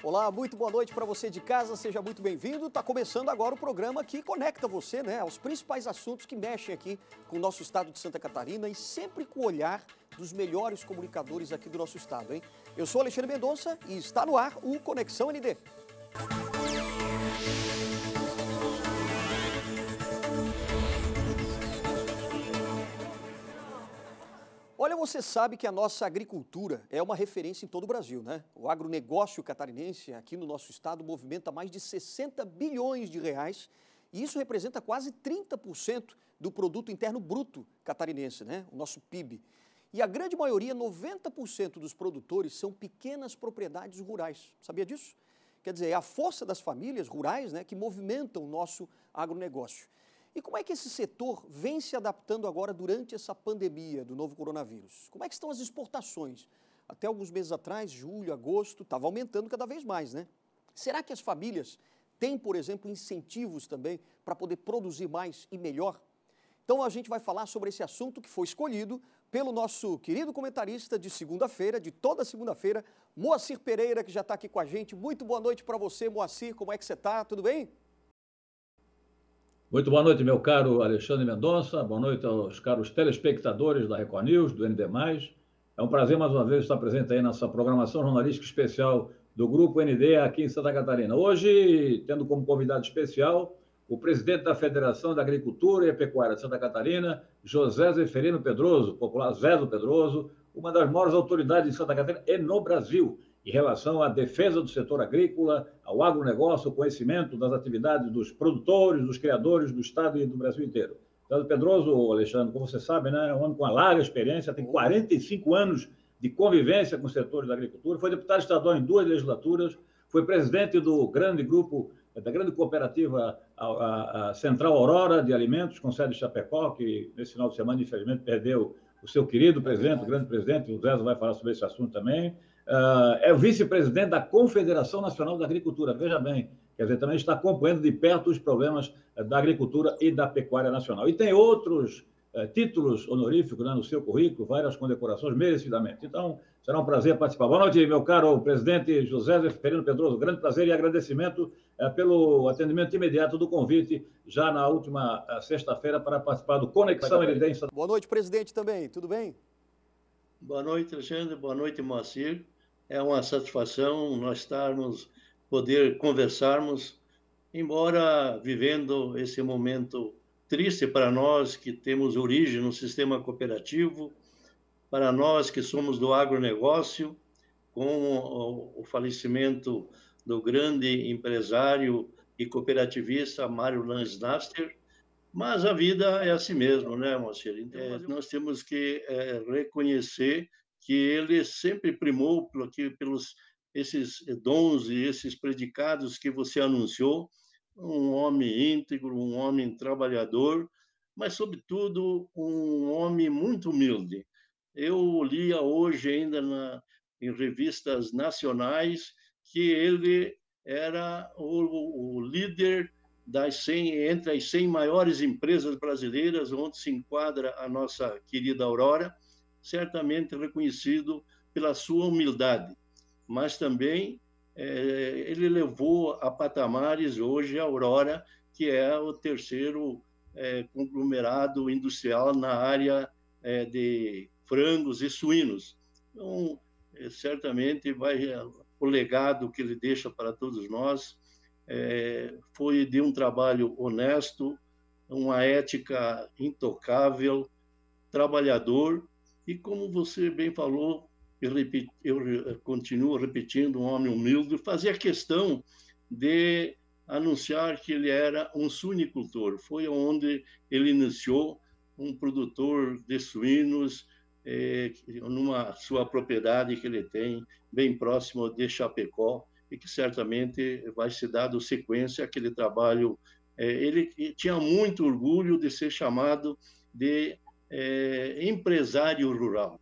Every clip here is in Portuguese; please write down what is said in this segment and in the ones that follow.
Olá, muito boa noite para você de casa, seja muito bem-vindo. Está começando agora o programa que conecta você, aos principais assuntos que mexem aqui com o nosso estado de Santa Catarina e sempre com o olhar dos melhores comunicadores aqui do nosso estado, hein? Eu sou Alexandre Mendonça e está no ar o Conexão ND. Olha, você sabe que a nossa agricultura é uma referência em todo o Brasil, né? O agronegócio catarinense aqui no nosso estado movimenta mais de 60 bilhões de reais e isso representa quase 30% do produto interno bruto catarinense, né? O nosso PIB. E a grande maioria, 90% dos produtores são pequenas propriedades rurais. Sabia disso? Quer dizer, é a força das famílias rurais, né, que movimentam o nosso agronegócio. E como é que esse setor vem se adaptando agora durante essa pandemia do novo coronavírus? Como é que estão as exportações? Até alguns meses atrás, julho, agosto, estava aumentando cada vez mais, né? Será que as famílias têm, por exemplo, incentivos também para poder produzir mais e melhor? Então a gente vai falar sobre esse assunto que foi escolhido pelo nosso querido comentarista de segunda-feira, de toda segunda-feira, Moacir Pereira, que já está aqui com a gente. Muito boa noite para você, Moacir. Como é que você está? Tudo bem? Muito boa noite, meu caro Alexandre Mendonça. Boa noite aos caros telespectadores da Record News, do ND+. É um prazer, mais uma vez, estar presente aí nessa programação jornalística especial do Grupo ND aqui em Santa Catarina. Hoje, tendo como convidado especial o presidente da Federação da Agricultura e Pecuária de Santa Catarina, José Zeferino Pedroso, popular Zé do Pedroso, uma das maiores autoridades de Santa Catarina e no Brasil, em relação à defesa do setor agrícola, ao agronegócio, ao conhecimento das atividades dos produtores, dos criadores do estado e do Brasil inteiro. Zé Pedroso, Alexandre, como você sabe, né, é um homem com uma larga experiência, tem 45 anos de convivência com o setor da agricultura, foi deputado estadual em 2 legislaturas, foi presidente do grande grupo, da grande cooperativa a Central Aurora de Alimentos, com sede em Chapecó, que nesse final de semana, infelizmente, perdeu o seu querido presidente, o grande presidente, o Zé vai falar sobre esse assunto também. É o vice-presidente da Confederação Nacional da Agricultura, veja bem, quer dizer, também está acompanhando de perto os problemas da agricultura e da pecuária nacional. E tem outros títulos honoríficos, né, no seu currículo, várias condecorações, merecidamente. Então, será um prazer participar. Boa noite, meu caro presidente José Zeferino Pedroso. Grande prazer e agradecimento pelo atendimento imediato do convite, já na última sexta-feira, para participar do Conexão ND. Boa noite, presidente, também. Tudo bem? Boa noite, Alexandre. Boa noite, Moacir. É uma satisfação nós poder conversarmos, embora vivendo esse momento triste para nós que temos origem no sistema cooperativo, para nós que somos do agronegócio, com o falecimento do grande empresário e cooperativista Mário Lansnaster, mas a vida é assim mesmo, né, Moacir? Nós temos que reconhecer que ele sempre primou pelos esses dons e esses predicados que você anunciou, um homem íntegro, um homem trabalhador, mas, sobretudo, um homem muito humilde. Eu lia hoje ainda em revistas nacionais que ele era o líder entre as 100 maiores empresas brasileiras, onde se enquadra a nossa querida Aurora, certamente reconhecido pela sua humildade, mas também ele levou a patamares hoje a Aurora, que é o terceiro conglomerado industrial na área de frangos e suínos. Então, certamente o legado que ele deixa para todos nós foi de um trabalho honesto, uma ética intocável, trabalhador, e como você bem falou, eu continuo repetindo, um homem humilde, fazia questão de anunciar que ele era um suinicultor. Foi onde ele iniciou, um produtor de suínos, numa sua propriedade que ele tem, bem próximo de Chapecó, e que certamente vai ser dado sequência àquele trabalho. Ele tinha muito orgulho de ser chamado de empresário rural.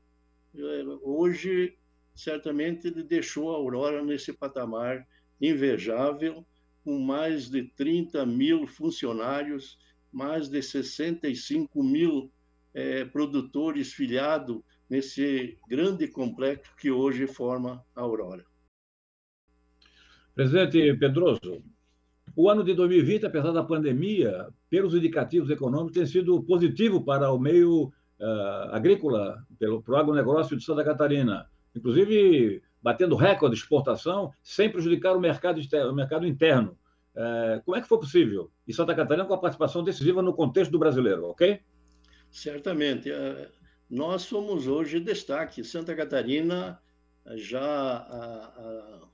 Hoje, certamente, ele deixou a Aurora nesse patamar invejável, com mais de 30 mil funcionários, mais de 65 mil produtores filiados nesse grande complexo que hoje forma a Aurora. Presidente Pedroso, o ano de 2020, apesar da pandemia, pelos indicativos econômicos, tem sido positivo para o meio agrícola, para o agronegócio de Santa Catarina. Inclusive, batendo recorde de exportação, sem prejudicar o mercado interno. Como é que foi possível? E Santa Catarina com a participação decisiva no contexto do brasileiro, ok? Certamente. Nós somos hoje destaque. Santa Catarina já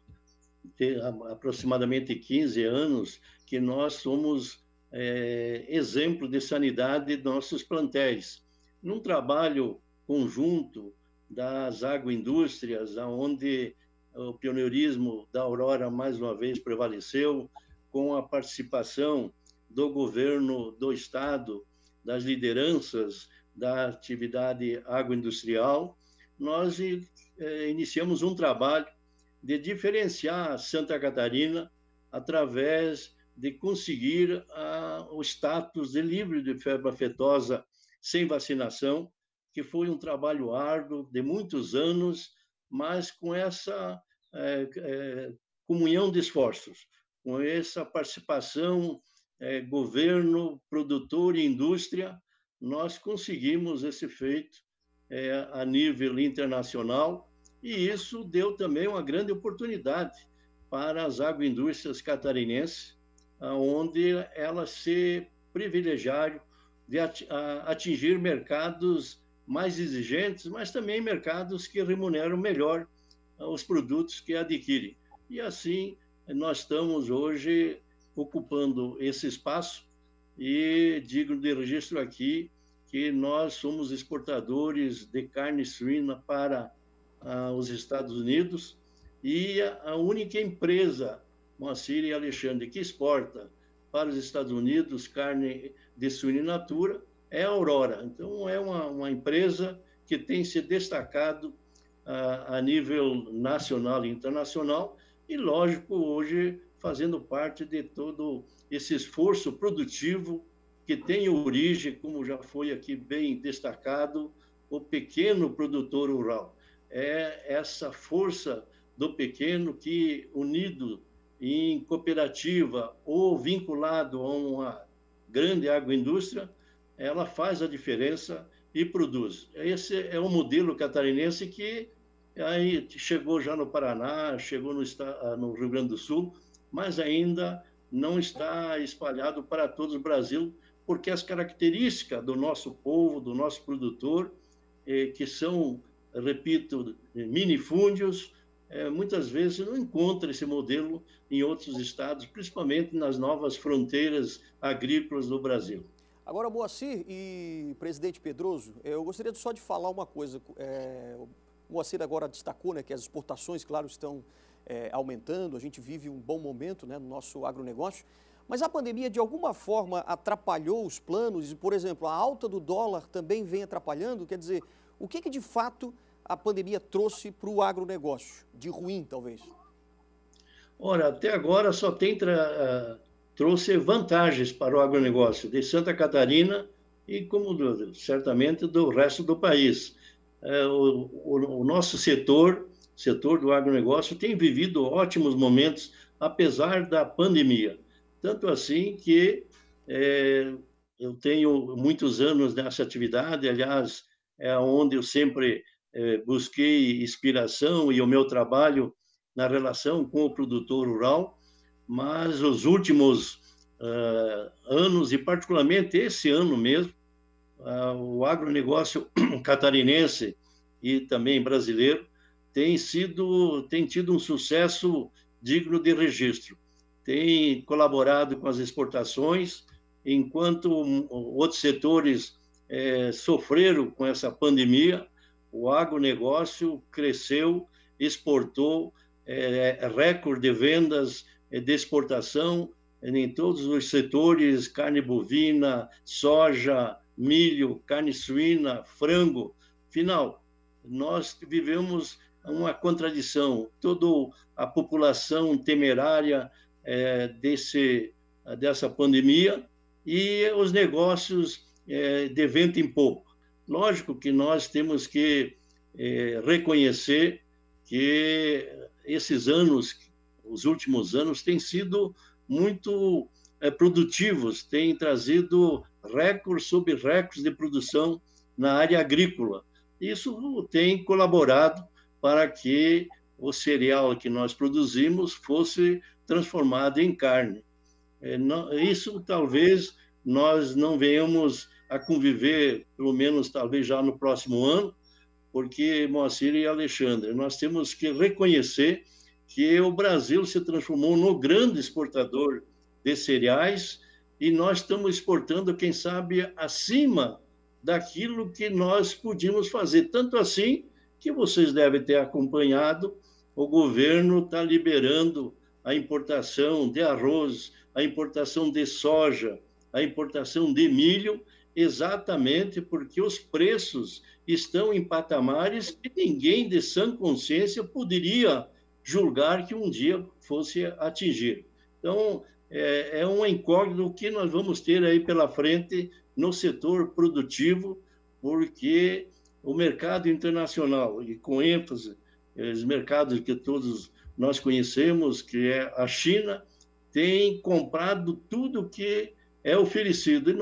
tem aproximadamente 15 anos que nós somos exemplo de sanidade de nossos plantéis. Num trabalho conjunto das agroindústrias, onde o pioneirismo da Aurora mais uma vez prevaleceu, com a participação do governo do estado, das lideranças da atividade agroindustrial, nós iniciamos um trabalho de diferenciar Santa Catarina através de conseguir o status de livre de febre aftosa sem vacinação, que foi um trabalho árduo de muitos anos, mas com essa comunhão de esforços, com essa participação governo, produtor e indústria, nós conseguimos esse feito a nível internacional, e isso deu também uma grande oportunidade para as agroindústrias catarinenses, onde elas se privilegiaram de atingir mercados mais exigentes, mas também mercados que remuneram melhor os produtos que adquirem. E assim, nós estamos hoje ocupando esse espaço, e digo de registro aqui que nós somos exportadores de carne suína para os Estados Unidos, e a única empresa, Moacir e Alexandre, que exporta para os Estados Unidos carne de suína in natura é a Aurora. Então, é uma empresa que tem se destacado a nível nacional e internacional, e, lógico, hoje fazendo parte de todo esse esforço produtivo que tem origem, como já foi aqui bem destacado, o pequeno produtor rural. É essa força do pequeno que, unido em cooperativa ou vinculado a uma grande agroindústria, ela faz a diferença e produz. Esse é o modelo catarinense que aí chegou já no Paraná, chegou no Rio Grande do Sul, mas ainda não está espalhado para todo o Brasil, porque as características do nosso povo, do nosso produtor, que são, repito, minifúndios, muitas vezes não encontra esse modelo em outros estados, principalmente nas novas fronteiras agrícolas do Brasil. Agora, Moacir e presidente Pedroso, eu gostaria só de falar uma coisa. O Moacir agora destacou, né, que as exportações, claro, estão aumentando, a gente vive um bom momento, né, no nosso agronegócio, mas a pandemia de alguma forma atrapalhou os planos e, por exemplo, a alta do dólar também vem atrapalhando. Quer dizer, o que de fato a pandemia trouxe para o agronegócio, de ruim talvez? Ora, até agora só trouxe vantagens para o agronegócio de Santa Catarina e, como certamente, do resto do país. O nosso setor do agronegócio tem vivido ótimos momentos, apesar da pandemia. Tanto assim que eu tenho muitos anos nessa atividade, aliás, é onde eu sempre busquei inspiração e o meu trabalho na relação com o produtor rural, mas os últimos anos, e particularmente esse ano mesmo, o agronegócio catarinense e também brasileiro tem tido um sucesso digno de registro. Tem colaborado com as exportações, enquanto outros setores sofreram com essa pandemia, o agronegócio cresceu, exportou, recorde de vendas de exportação em todos os setores, carne bovina, soja, milho, carne suína, frango. Afinal, nós vivemos uma contradição. Toda a população temerária dessa pandemia e os negócios de vento em popa. Lógico que nós temos que reconhecer que esses anos os últimos anos têm sido muito produtivos, têm trazido recordes sobre recordes de produção na área agrícola. Isso tem colaborado para que o cereal que nós produzimos fosse transformado em carne. Isso talvez nós não venhamos a conviver, pelo menos talvez já no próximo ano, porque, Moacir e Alexandre, nós temos que reconhecer que o Brasil se transformou no grande exportador de cereais e nós estamos exportando, quem sabe, acima daquilo que nós podíamos fazer. Tanto assim que vocês devem ter acompanhado, o governo está liberando a importação de arroz, a importação de soja, a importação de milho, exatamente porque os preços estão em patamares que ninguém de sã consciência poderia julgar que um dia fosse atingir. Então, é uma incógnita o que nós vamos ter aí pela frente no setor produtivo, porque o mercado internacional, e com ênfase, os mercados que todos nós conhecemos, que é a China, tem comprado tudo que é oferecido. E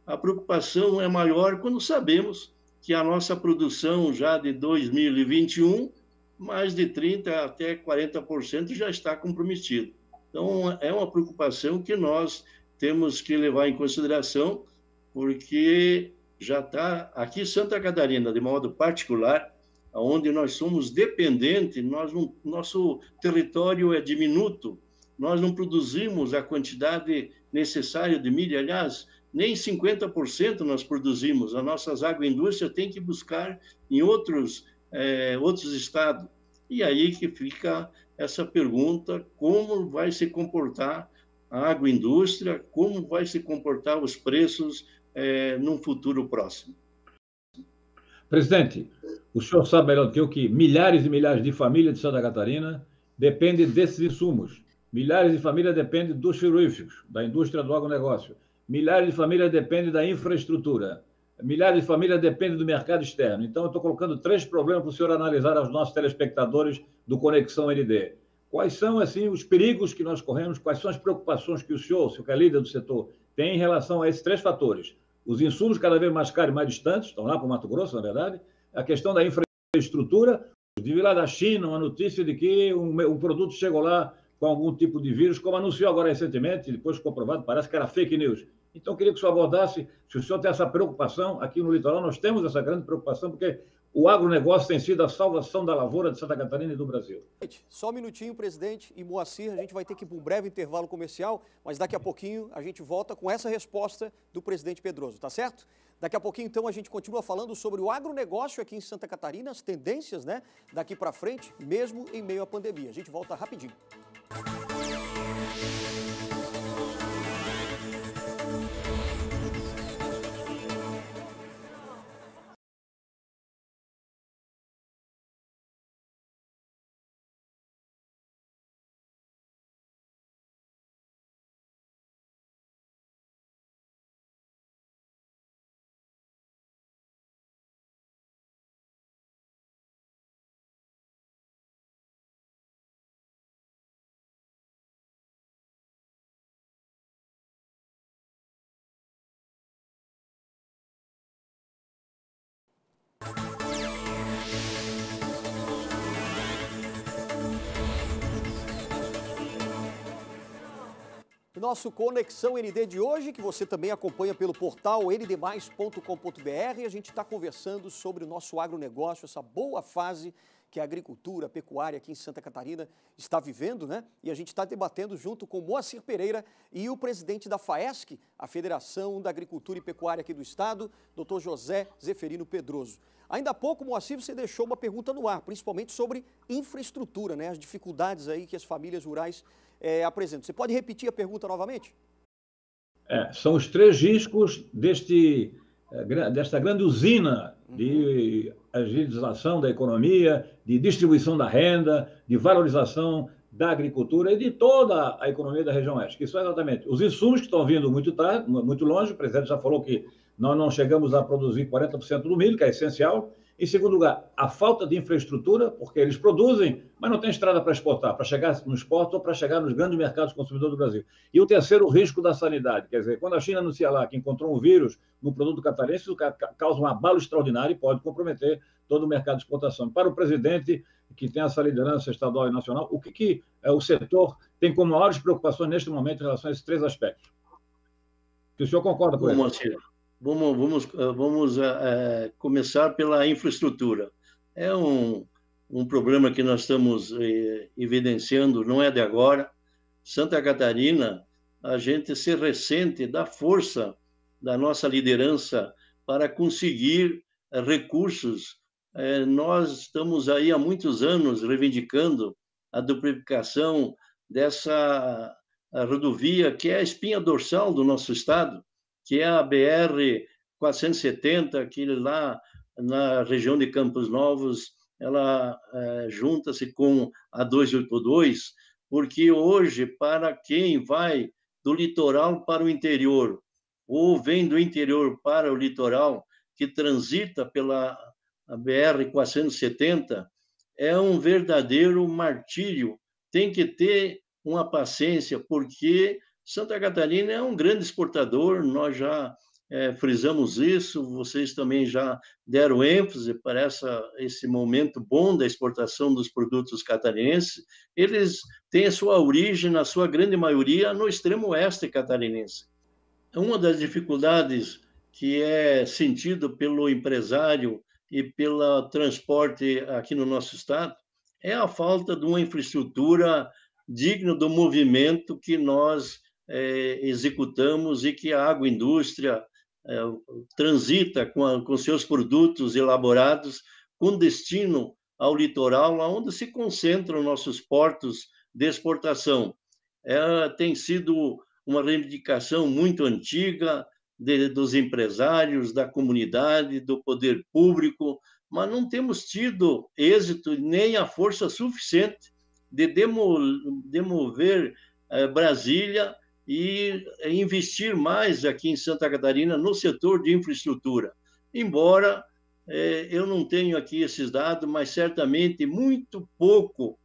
a preocupação é maior quando sabemos que a nossa produção já de 2021, mais de 30% até 40% já está comprometido. Então, é uma preocupação que nós temos que levar em consideração, porque já está aqui em Santa Catarina, de modo particular, onde nós somos dependentes, nosso território é diminuto, nós não produzimos a quantidade necessária de milho, aliás, nem 50% nós produzimos, as nossas agroindústrias têm que buscar em outros estados. E aí que fica essa pergunta, como vai se comportar a agroindústria, como vai se comportar os preços num futuro próximo. Presidente, o senhor sabe melhor do que eu que milhares e milhares de famílias de Santa Catarina dependem desses insumos. Milhares de famílias dependem dos frigoríficos, da indústria do agronegócio. Milhares de famílias dependem da infraestrutura. Milhares de famílias dependem do mercado externo. Então, eu estou colocando 3 problemas para o senhor analisar aos nossos telespectadores do Conexão ND. Quais são, assim, os perigos que nós corremos? Quais são as preocupações que o senhor que é líder do setor, tem em relação a esses 3 fatores? Os insumos cada vez mais caros e mais distantes, estão lá para o Mato Grosso, na verdade. A questão da infraestrutura. De vir lá da China, uma notícia de que um produto chegou lá com algum tipo de vírus, como anunciou agora recentemente, e depois comprovado, parece que era fake news. Então, eu queria que o senhor abordasse, se o senhor tem essa preocupação, aqui no litoral nós temos essa grande preocupação, porque o agronegócio tem sido a salvação da lavoura de Santa Catarina e do Brasil. Só um minutinho, presidente e Moacir, a gente vai ter que ir para um breve intervalo comercial, mas daqui a pouquinho a gente volta com essa resposta do presidente Pedroso, tá certo? Daqui a pouquinho, então, a gente continua falando sobre o agronegócio aqui em Santa Catarina, as tendências, né, daqui para frente, mesmo em meio à pandemia. A gente volta rapidinho. Nosso Conexão ND de hoje, que você também acompanha pelo portal ndmais.com.br, a gente está conversando sobre o nosso agronegócio, essa boa fase que a agricultura, a pecuária aqui em Santa Catarina está vivendo, né? E a gente está debatendo junto com Moacir Pereira e o presidente da FAESC, a Federação da Agricultura e Pecuária aqui do Estado, Dr. José Zeferino Pedroso. Ainda há pouco, Moacir, você deixou uma pergunta no ar, principalmente sobre infraestrutura, né? As dificuldades aí que as famílias rurais apresentam. Você pode repetir a pergunta novamente? São os 3 riscos desta grande usina de agilização da economia, de distribuição da renda, de valorização da agricultura e de toda a economia da região oeste, que são exatamente os insumos que estão vindo muito tarde, muito longe. O presidente já falou que nós não chegamos a produzir 40% do milho, que é essencial, Em segundo lugar, a falta de infraestrutura, porque eles produzem, mas não tem estrada para exportar, para chegar nos portos ou para chegar nos grandes mercados consumidores do Brasil. E o terceiro, o risco da sanidade. Quer dizer, quando a China anuncia lá que encontrou um vírus no produto catarinense, isso causa um abalo extraordinário e pode comprometer todo o mercado de exportação. Para o presidente, que tem essa liderança estadual e nacional, o que o setor tem como maiores preocupações neste momento em relação a esses três aspectos? Que o senhor concorda com isso? Vamos começar pela infraestrutura. É um problema que nós estamos evidenciando, não é de agora. Santa Catarina, a gente se ressente da força da nossa liderança para conseguir recursos. Nós estamos aí há muitos anos reivindicando a duplicação dessa rodovia, que é a espinha dorsal do nosso estado, que é a BR-470, que lá na região de Campos Novos, ela junta-se com a 282, porque hoje, para quem vai do litoral para o interior, ou vem do interior para o litoral, que transita pela BR-470, é um verdadeiro martírio. Tem que ter uma paciência, porque Santa Catarina é um grande exportador, nós já frisamos isso, vocês também já deram ênfase para esse momento bom da exportação dos produtos catarinenses. Eles têm a sua origem, na sua grande maioria, no extremo oeste catarinense. Uma das dificuldades que é sentido pelo empresário e pelo transporte aqui no nosso estado é a falta de uma infraestrutura digna do movimento que nós executamos e que a agroindústria transita com seus produtos elaborados com destino ao litoral, onde se concentram nossos portos de exportação. Tem sido uma reivindicação muito antiga dos empresários, da comunidade, do poder público, mas não temos tido êxito nem a força suficiente de demover Brasília e investir mais aqui em Santa Catarina no setor de infraestrutura. Embora eu não tenho aqui esses dados, mas certamente muito pouco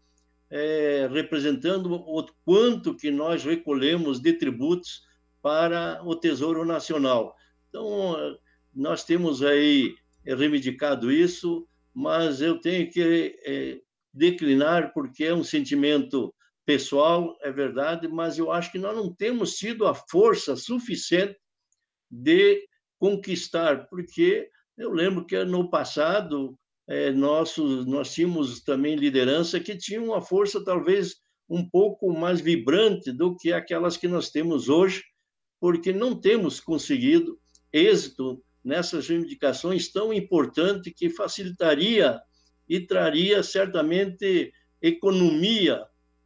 representando o quanto que nós recolhemos de tributos para o Tesouro Nacional. Então, nós temos aí reivindicado isso, mas eu tenho que declinar, porque é um sentimento pessoal, é verdade, mas eu acho que nós não temos tido a força suficiente de conquistar, porque eu lembro que no passado nós tínhamos também liderança que tinha uma força talvez um pouco mais vibrante do que aquelas que nós temos hoje, porque não temos conseguido êxito nessas reivindicações tão importantes que facilitaria e traria certamente economia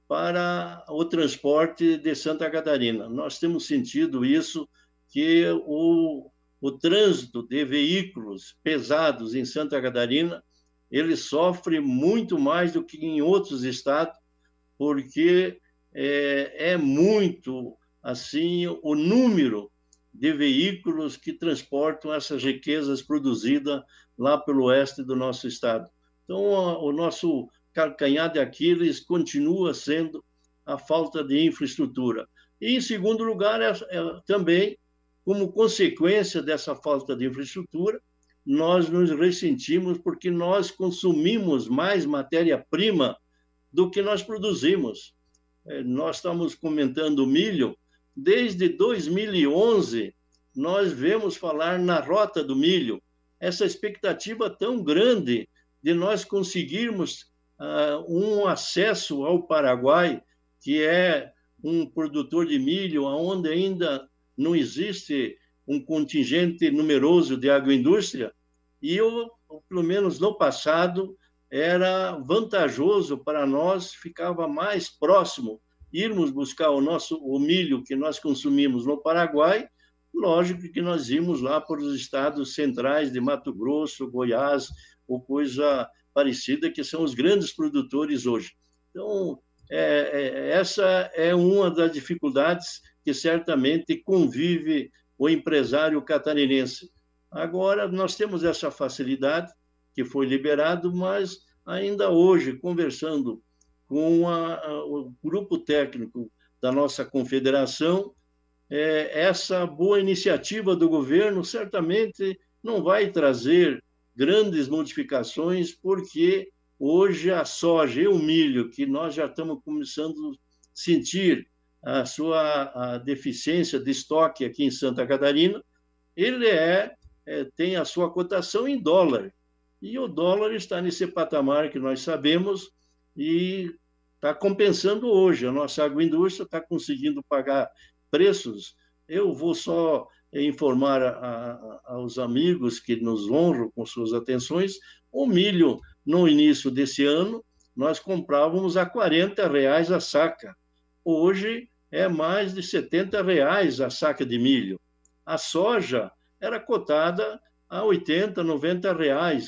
para o transporte de Santa Catarina. Nós temos sentido isso, que o trânsito de veículos pesados em Santa Catarina, ele sofre muito mais do que em outros estados, porque é muito assim o número de veículos que transportam essas riquezas produzidas lá pelo oeste do nosso estado. Então, o nosso calcanhar de Aquiles continua sendo a falta de infraestrutura. E, em segundo lugar, também, como consequência dessa falta de infraestrutura, nós nos ressentimos porque nós consumimos mais matéria-prima do que nós produzimos. Nós estamos comentando milho. Desde 2011, nós vemos falar na rota do milho, essa expectativa tão grande de nós conseguirmos um acesso ao Paraguai, que é um produtor de milho onde ainda não existe um contingente numeroso de agroindústria, e pelo menos no passado, era vantajoso para nós, ficava mais próximo irmos buscar o milho que nós consumimos no Paraguai. Lógico que nós íamos lá para os estados centrais de Mato Grosso, Goiás, ou coisa parecida, que são os grandes produtores hoje. Então, essa é uma das dificuldades que certamente convive o empresário catarinense. Agora, nós temos essa facilidade que foi liberado, mas ainda hoje, conversando com o grupo técnico da nossa confederação, essa boa iniciativa do governo certamente não vai trazer grandes modificações, porque hoje a soja e o milho, que nós já estamos começando a sentir a deficiência de estoque aqui em Santa Catarina, ele tem a sua cotação em dólar. E o dólar está nesse patamar que nós sabemos e está compensando hoje. A nossa agroindústria está conseguindo pagar preços. Eu vou só informar aos amigos que nos honram com suas atenções. O milho, no início desse ano, nós comprávamos a R$40 a saca. Hoje é mais de R$70 a saca de milho. A soja era cotada a R$80, R$90.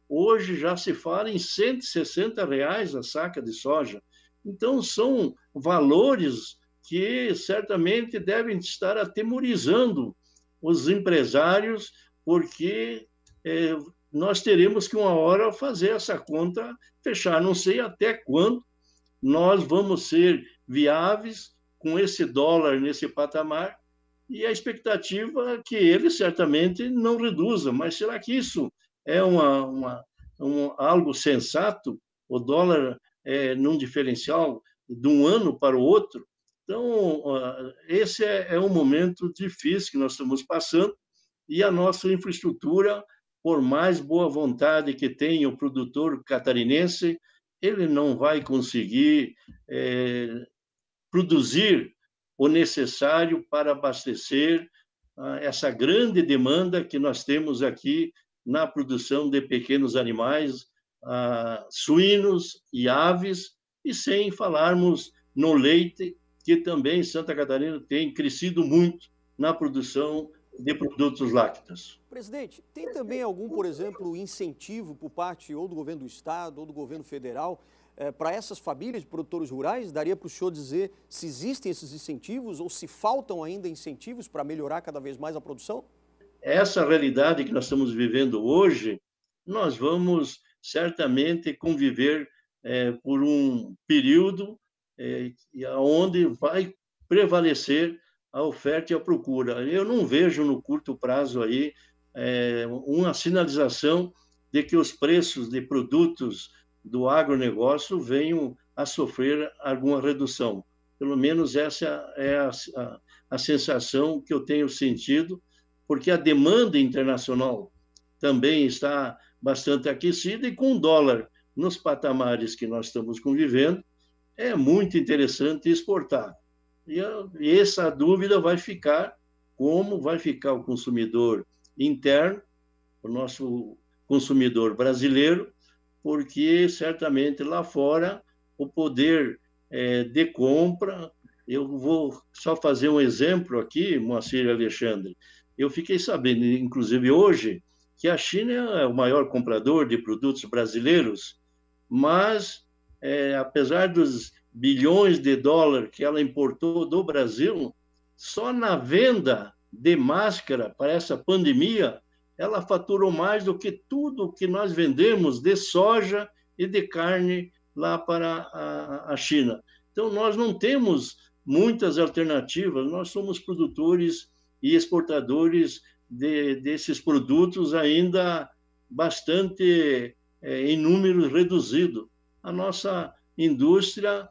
Hoje já se fala em R$160 a saca de soja. Então, são valores que certamente devem estar atemorizando os empresários, porque nós teremos que, uma hora, fazer essa conta fechar. Não sei até quando nós vamos ser viáveis com esse dólar nesse patamar, e a expectativa é que ele certamente não reduza. Mas será que isso é algo sensato? O dólar num diferencial de um ano para o outro? Então, esse é um momento difícil que nós estamos passando, e a nossa infraestrutura, por mais boa vontade que tenha o produtor catarinense, ele não vai conseguir produzir o necessário para abastecer essa grande demanda que nós temos aqui na produção de pequenos animais, suínos e aves, e sem falarmos no leite, que também Santa Catarina tem crescido muito na produção de produtos lácteos. Presidente, tem também algum, por exemplo, incentivo por parte ou do governo do estado ou do governo federal para essas famílias de produtores rurais? Daria para o senhor dizer se existem esses incentivos ou se faltam ainda incentivos para melhorar cada vez mais a produção? Essa realidade que nós estamos vivendo hoje, nós vamos certamente conviver por um período onde vai prevalecer a oferta e a procura. Eu não vejo no curto prazo aí uma sinalização de que os preços de produtos do agronegócio venham a sofrer alguma redução. Pelo menos essa é a sensação que eu tenho sentido, porque a demanda internacional também está bastante aquecida, e com o dólar nos patamares que nós estamos convivendo, é muito interessante exportar. E essa dúvida vai ficar, como vai ficar o consumidor interno, o nosso consumidor brasileiro, porque certamente lá fora o poder de compra... Eu vou só fazer um exemplo aqui, Moacir e Alexandre. Eu fiquei sabendo, inclusive hoje, que a China é o maior comprador de produtos brasileiros, mas apesar dos bilhões de dólares que ela importou do Brasil, só na venda de máscara para essa pandemia, ela faturou mais do que tudo que nós vendemos de soja e de carne lá para a China. Então, nós não temos muitas alternativas, nós somos produtores e exportadores desses produtos ainda bastante em número reduzido. A nossa indústria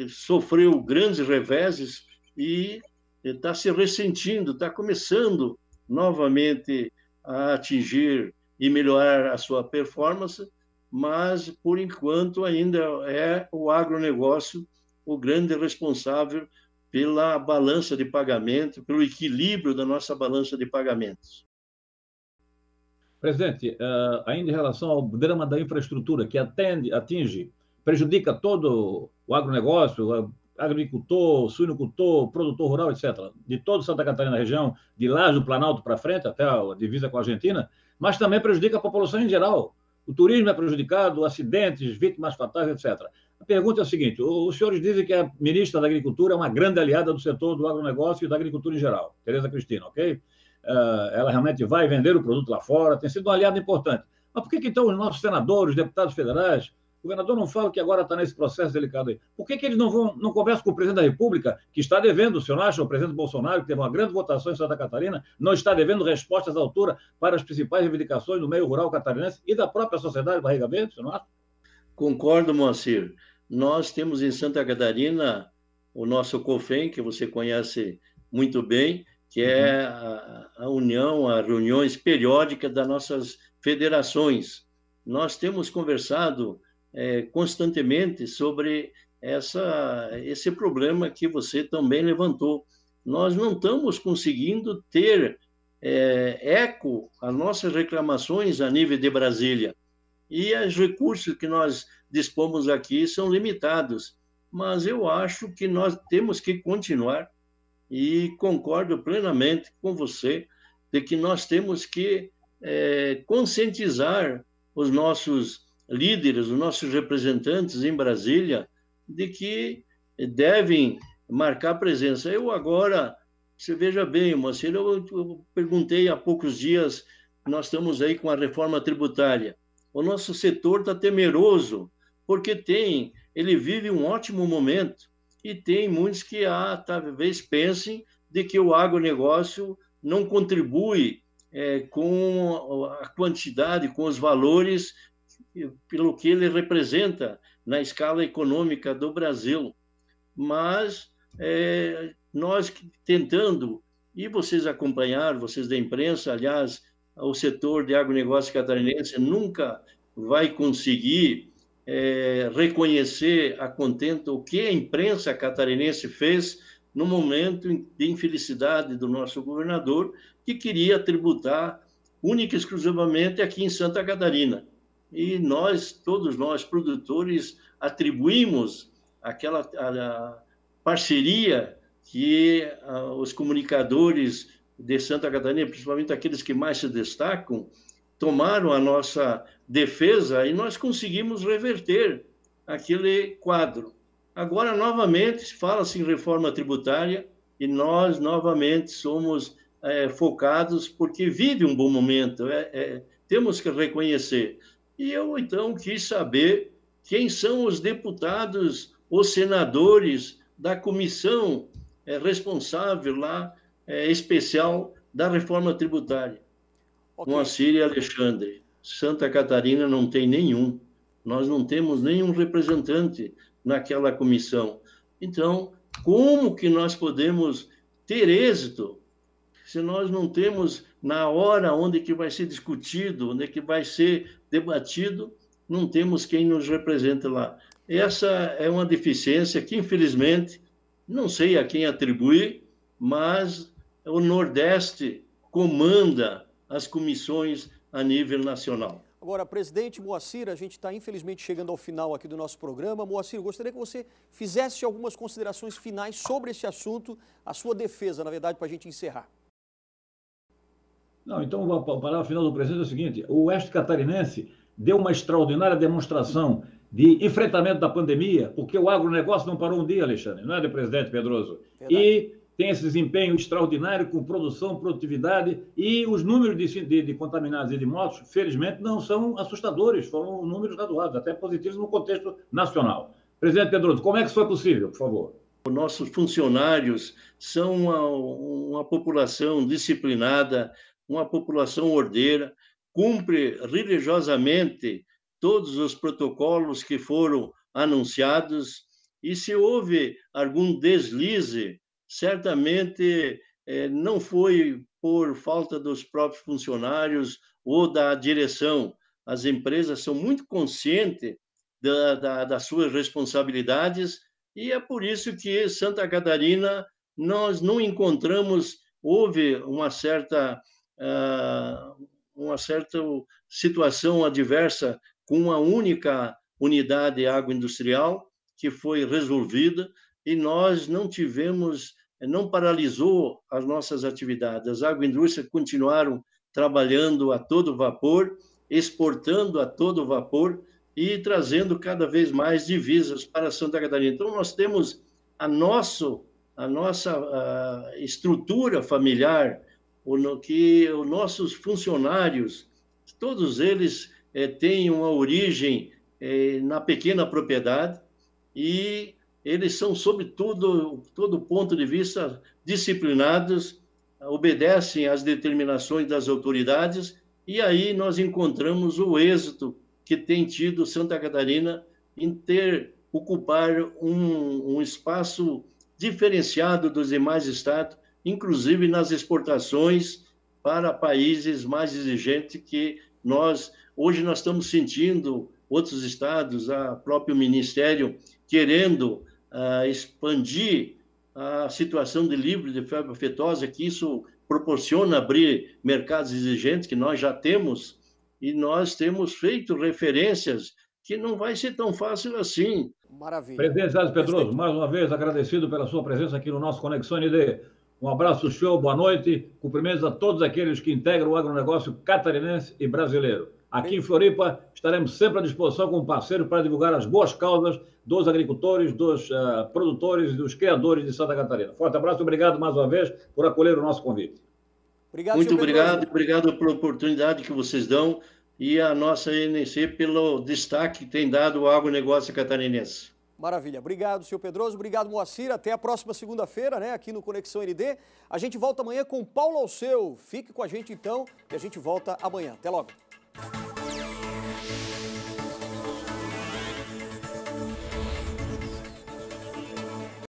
sofreu grandes reveses e está se ressentindo, está começando novamente a atingir e melhorar a sua performance, mas, por enquanto, ainda é o agronegócio o grande responsável pela balança de pagamento, pelo equilíbrio da nossa balança de pagamentos. Presidente, ainda em relação ao drama da infraestrutura, que prejudica todo o agronegócio, agricultor, suinocultor, produtor rural, etc., de toda Santa Catarina região, de Laje do Planalto para frente, até a divisa com a Argentina, mas também prejudica a população em geral. O turismo é prejudicado, acidentes, vítimas fatais, etc. A pergunta é a seguinte: os senhores dizem que a ministra da Agricultura é uma grande aliada do setor do agronegócio e da agricultura em geral, Tereza Cristina, ok? Ela realmente vai vender o produto lá fora, tem sido uma aliada importante. Mas por que então os nossos senadores, deputados federais, o governador não fala que agora está nesse processo delicado aí? Por que eles não conversam com o presidente da República, que está devendo, o senhor acha, o presidente Bolsonaro, que teve uma grande votação em Santa Catarina, não está devendo respostas à altura para as principais reivindicações do meio rural catarinense e da própria sociedade Barriga Verde, o senhor não acha? Concordo, Moacir. Nós temos em Santa Catarina o nosso COFEM, que você conhece muito bem, que é a união, as reuniões periódicas das nossas federações. Nós temos conversado constantemente sobre esse problema que você também levantou. Nós não estamos conseguindo ter eco às nossas reclamações a nível de Brasília. E os recursos que nós dispomos aqui são limitados. Mas eu acho que nós temos que continuar, e concordo plenamente com você, de que nós temos que conscientizar os nossos líderes, os nossos representantes em Brasília, de que devem marcar presença. Eu agora, você veja bem, Moacir, eu perguntei há poucos dias, nós estamos aí com a reforma tributária. O nosso setor está temeroso, porque ele vive um ótimo momento, e tem muitos que talvez pensem de que o agronegócio não contribui com a quantidade, com os valores, pelo que ele representa na escala econômica do Brasil. Mas nós tentando, e vocês acompanharam, vocês da imprensa, aliás, o setor de agronegócio catarinense nunca vai conseguir reconhecer a contento o que a imprensa catarinense fez no momento de infelicidade do nosso governador, que queria tributar única e exclusivamente aqui em Santa Catarina. E todos nós, produtores, atribuímos a parceria que os comunicadores de Santa Catarina, principalmente aqueles que mais se destacam, tomaram a nossa defesa, e nós conseguimos reverter aquele quadro. Agora, novamente, fala-se em reforma tributária, e nós, novamente, somos focados, porque vive um bom momento, temos que reconhecer. E eu, então, quis saber quem são os deputados, os senadores da comissão responsável lá, especial da reforma tributária. Okay. Moacir e Alexandre, Santa Catarina não tem nenhum. Nós não temos nenhum representante naquela comissão. Então, como que nós podemos ter êxito se nós não temos, na hora onde que vai ser discutido, onde que vai ser debatido, não temos quem nos represente lá? Essa é uma deficiência que, infelizmente, não sei a quem atribuir, mas o Nordeste comanda as comissões a nível nacional. Agora, presidente Moacir, a gente está infelizmente chegando ao final aqui do nosso programa. Moacir, gostaria que você fizesse algumas considerações finais sobre esse assunto, a sua defesa, na verdade, para a gente encerrar. Não, então, a palavra final do presidente é o seguinte: o Oeste Catarinense deu uma extraordinária demonstração de enfrentamento da pandemia, porque o agronegócio não parou um dia, Alexandre, não é, de presidente Pedroso? Verdade. E tem esse desempenho extraordinário com produção, produtividade, e os números de contaminados e de mortos, felizmente, não são assustadores, foram números razoáveis, até positivos no contexto nacional. Presidente Pedroso, como é que isso foi possível, por favor? Os nossos funcionários são uma população disciplinada, uma população ordeira, cumpre religiosamente todos os protocolos que foram anunciados, e se houve algum deslize, certamente não foi por falta dos próprios funcionários ou da direção. As empresas são muito conscientes das suas responsabilidades, e é por isso que Santa Catarina nós não encontramos, houve uma certa situação adversa com uma única unidade agroindustrial que foi resolvida, e nós não paralisou as nossas atividades. As agroindústrias continuaram trabalhando a todo vapor, exportando a todo vapor e trazendo cada vez mais divisas para Santa Catarina. Então, nós temos a nossa estrutura familiar, que os nossos funcionários, todos eles têm uma origem na pequena propriedade e eles são, sobretudo, todo ponto de vista, disciplinados, obedecem às determinações das autoridades, e aí nós encontramos o êxito que tem tido Santa Catarina em ocupar um espaço diferenciado dos demais estados, inclusive nas exportações para países mais exigentes que hoje nós estamos sentindo, outros estados, o próprio Ministério, querendo expandir a situação de livre de febre aftosa, que isso proporciona abrir mercados exigentes, que nós já temos, e nós temos feito referências que não vai ser tão fácil assim. Maravilha. Presidente César Pedroso, mais uma vez agradecido pela sua presença aqui no nosso Conexão ND. Um abraço, show, boa noite. Cumprimentos a todos aqueles que integram o agronegócio catarinense e brasileiro. Aqui em Floripa, estaremos sempre à disposição como parceiro para divulgar as boas causas dos agricultores, dos produtores e dos criadores de Santa Catarina. Forte abraço, obrigado mais uma vez por acolher o nosso convite. Obrigado, muito obrigado pela oportunidade que vocês dão e a nossa NC pelo destaque que tem dado ao agronegócio catarinense. Maravilha. Obrigado, senhor Pedroso. Obrigado, Moacir. Até a próxima segunda-feira, né, aqui no Conexão ND. A gente volta amanhã com Paulo Alceu. Fique com a gente, então, e a gente volta amanhã. Até logo.